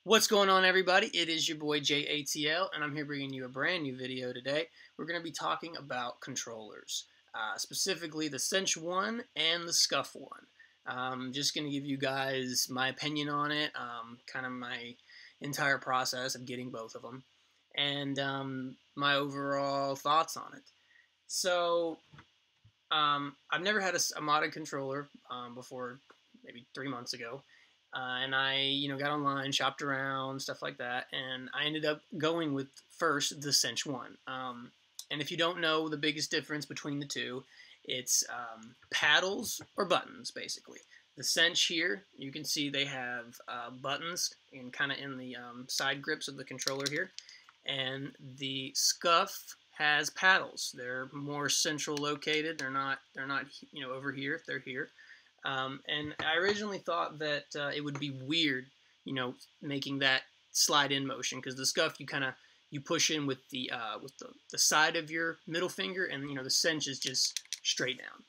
What's going on, everybody? It is your boy JATL, and I'm here bringing you a brand new video today. We're going to be talking about controllers, specifically the Cinch one and the Scuf one. I'm just going to give you guys my opinion on it, kind of my entire process of getting both of them, and my overall thoughts on it. So, I've never had a modded controller before, maybe 3 months ago. And I, got online, shopped around, stuff like that, and I ended up going with first the Cinch one. And if you don't know the biggest difference between the two, it's paddles or buttons, basically. The Cinch here, you can see they have buttons kind of in the side grips of the controller here, and the Scuf has paddles. They're more central located. They're not over here. They're here. And I originally thought that it would be weird, making that slide-in motion, because the Scuf you push in with the side of your middle finger, and the Cinch is just straight down.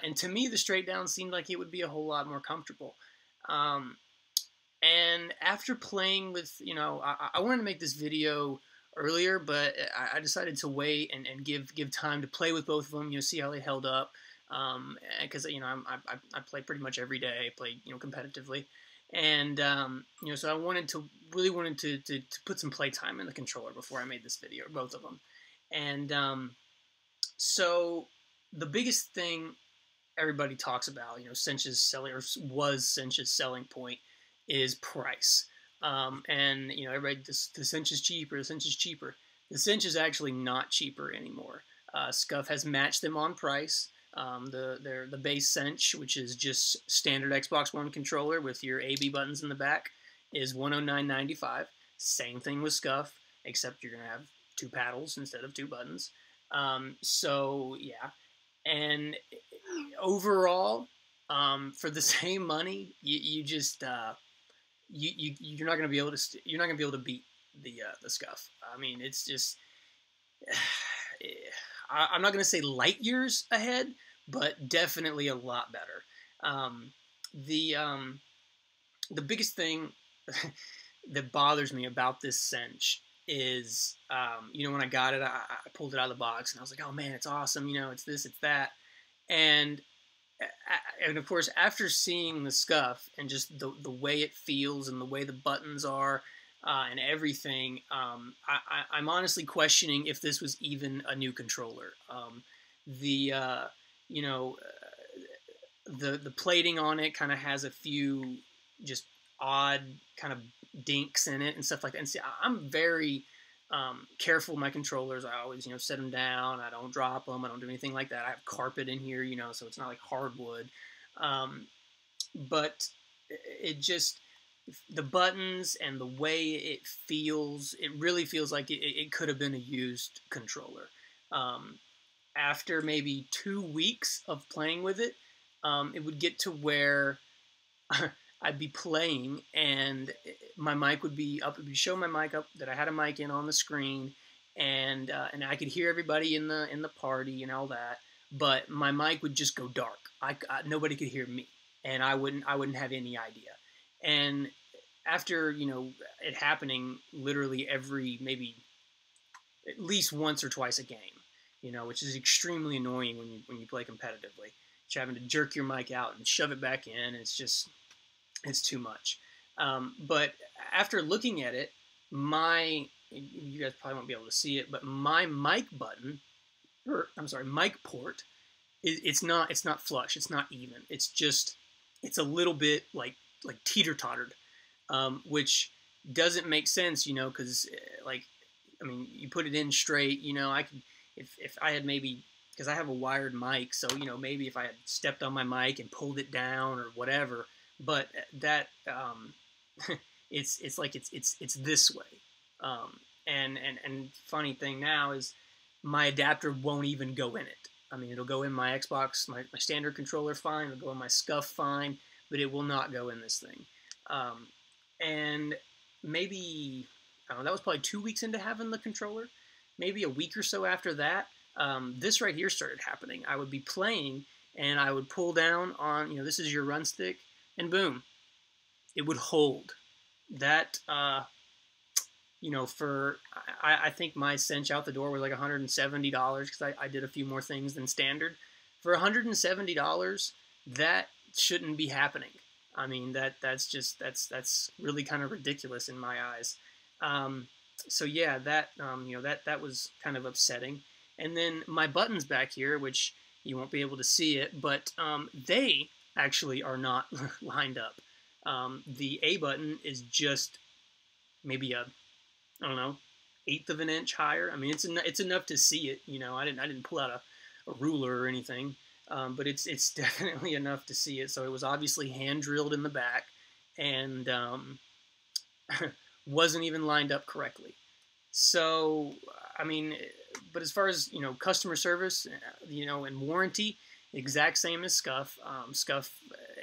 And to me, the straight down seemed like it would be a whole lot more comfortable. And after playing with, I wanted to make this video earlier, but I decided to wait and give time to play with both of them, see how they held up. Because I play pretty much every day. I play competitively, and so I really wanted to put some play time in the controller before I made this video, both of them. And so the biggest thing everybody talks about, Cinch's selling, or was Cinch's selling point, is price. And everybody, the Cinch is cheaper. The Cinch is cheaper. The Cinch is actually not cheaper anymore. Scuf has matched them on price. The base Cinch, which is just standard Xbox One controller with your A/B buttons in the back, is $109.95. Same thing with Scuf, except you're gonna have 2 paddles instead of 2 buttons. So yeah, and overall, for the same money, you're not gonna be able to beat the Scuf. I mean, it's just. I'm not going to say light years ahead, but definitely a lot better. The biggest thing that bothers me about this Cinch is, when I got it, I pulled it out of the box, and I was like, oh man, it's awesome, it's this, it's that. And of course, after seeing the Scuf and just the way it feels and the way the buttons are, and everything, I'm honestly questioning if this was even a new controller. The plating on it kind of has a few just odd kind of dinks in it and stuff like that. And see, I'm very careful with my controllers. I always set them down. I don't drop them. I don't do anything like that. I have carpet in here, so it's not like hardwood. But it just. The buttons and the way it feels, it really feels like it could have been a used controller. After maybe 2 weeks of playing with it, it would get to where I'd be playing and my mic would be up. It would show my mic up that I had a mic in on the screen, and I could hear everybody in the party and all that. But my mic would just go dark. Nobody could hear me, and I wouldn't have any idea. And after, it happening literally every, maybe at least once or twice a game, which is extremely annoying when you play competitively. You're having to jerk your mic out and shove it back in. It's too much. But after looking at it, you guys probably won't be able to see it, but my mic button, mic port, it's not flush. It's not even. It's a little bit like teeter-tottered, which doesn't make sense, because you put it in straight, I could, if I had maybe, because I have a wired mic, so maybe if I had stepped on my mic and pulled it down or whatever, but that it's like it's this way, and funny thing now is my adapter won't even go in it. I mean, it'll go in my Xbox, my standard controller fine, it'll go in my Scuf fine, but it will not go in this thing. And maybe, I don't know, that was probably 2 weeks into having the controller. Maybe a week or so after that, this right here started happening. I would be playing, and I would pull down on, this is your run stick, and boom, it would hold. that you know, for I think my cinch out the door was like $170 because I did a few more things than standard. For $170, that shouldn't be happening. I mean, that's really kind of ridiculous in my eyes. Um, so yeah, that you know, that was kind of upsetting. And then my buttons back here, which you won't be able to see it, but they actually are not lined up. The A button is just maybe a, I don't know, eighth of an inch higher. I mean, it's enough to see it. You know, I didn't pull out a ruler or anything, but it's definitely enough to see it. So it was obviously hand drilled in the back, and wasn't even lined up correctly. So I mean, but as far as, you know, customer service, you know, and warranty, exact same as Scuf. Scuf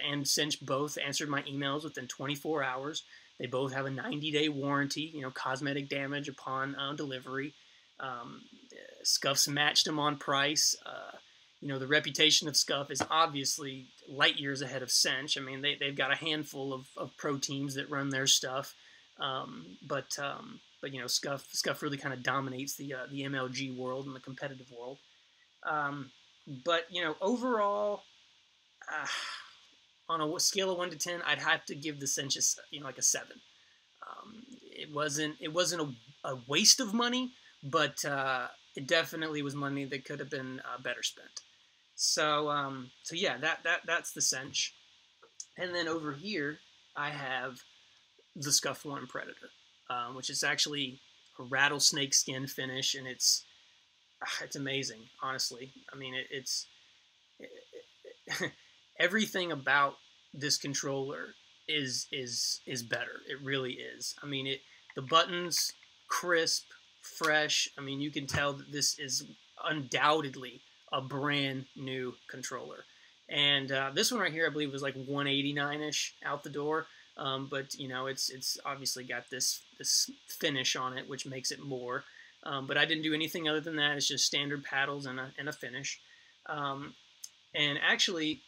and Cinch both answered my emails within 24 hours. They both have a 90-day warranty, you know, cosmetic damage upon delivery. Um, Scuf's matched them on price. You know, the reputation of Scuf is obviously light years ahead of Cinch. I mean, they've got a handful of pro teams that run their stuff. But you know, Scuf really kind of dominates the MLG world and the competitive world. But you know, overall, uh, on a scale of 1 to 10, I'd have to give the Cinch, you know, like a 7. It wasn't a waste of money, but it definitely was money that could have been better spent. So yeah, that's the Cinch. And then over here, I have the Scuf One Predator, which is actually a rattlesnake skin finish, and it's amazing, honestly. I mean, everything about this controller is better. It really is. I mean, the buttons crisp, fresh. I mean, you can tell that this is undoubtedly a brand new controller. And this one right here, I believe, was like 189-ish out the door. But you know, it's obviously got this finish on it, which makes it more. But I didn't do anything other than that. It's just standard paddles and a finish. And actually,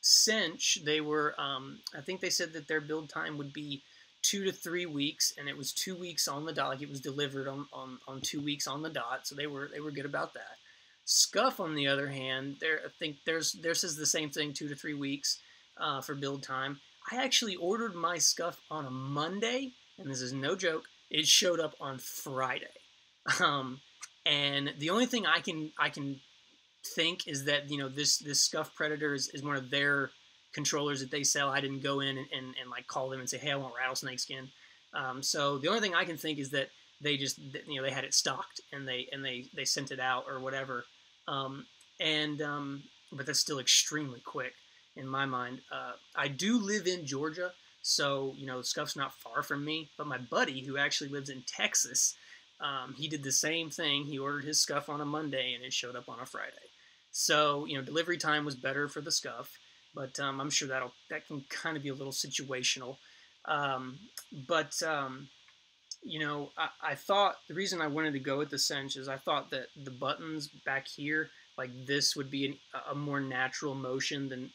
Cinch, they were, I think they said that their build time would be 2 to 3 weeks, and it was 2 weeks on the dot. Like, it was delivered on 2 weeks on the dot, so they were good about that. Scuf, on the other hand, I think theirs is the same thing, 2 to 3 weeks for build time. I actually ordered my Scuf on a Monday, and this is no joke. It showed up on Friday, and the only thing I can think is that, you know, this Scuf Predator is one of their controllers that they sell. I didn't go in and like call them and say, hey, I want rattlesnake skin. So the only thing I can think is that they just, you know, they had it stocked and they sent it out or whatever. But that's still extremely quick in my mind. I do live in Georgia, so, you know, Scuf's not far from me. But my buddy, who actually lives in Texas, he did the same thing. He ordered his Scuf on a Monday, and it showed up on a Friday. So, you know, delivery time was better for the Scuf, but I'm sure that can kind of be a little situational. You know, I thought the reason I wanted to go with the Cinch is I thought that the buttons back here, like this, would be a more natural motion than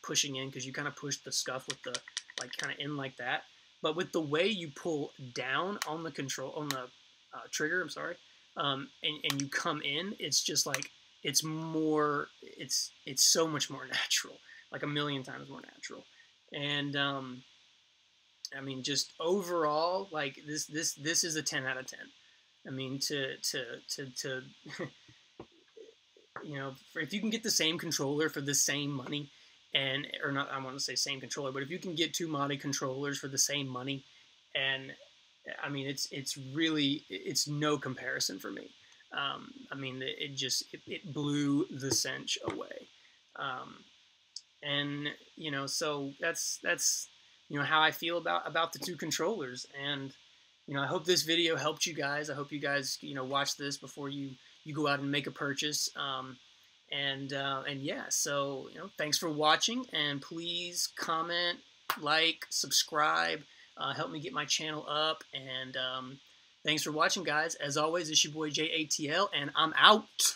pushing in, because you kind of push the Scuf with the, like, kind of in like that. But with the way you pull down on the trigger, I'm sorry, and you come in, it's just like, it's so much more natural, like a million times more natural. And I mean, just overall, like, this is a 10 out of 10. I mean, to you know, if you can get the same controller for the same money, or not, I want to say same controller, but if you can get 2 modded controllers for the same money, and I mean, it's really no comparison for me. I mean, it blew the Cinch away. And you know, so that's you know, how I feel about the 2 controllers. And you know, I hope this video helped you guys. I hope you guys, you know, watch this before you go out and make a purchase. And yeah, so, you know, thanks for watching, and please comment, like, subscribe, help me get my channel up. And thanks for watching, guys. As always, it's your boy JATL, and I'm out.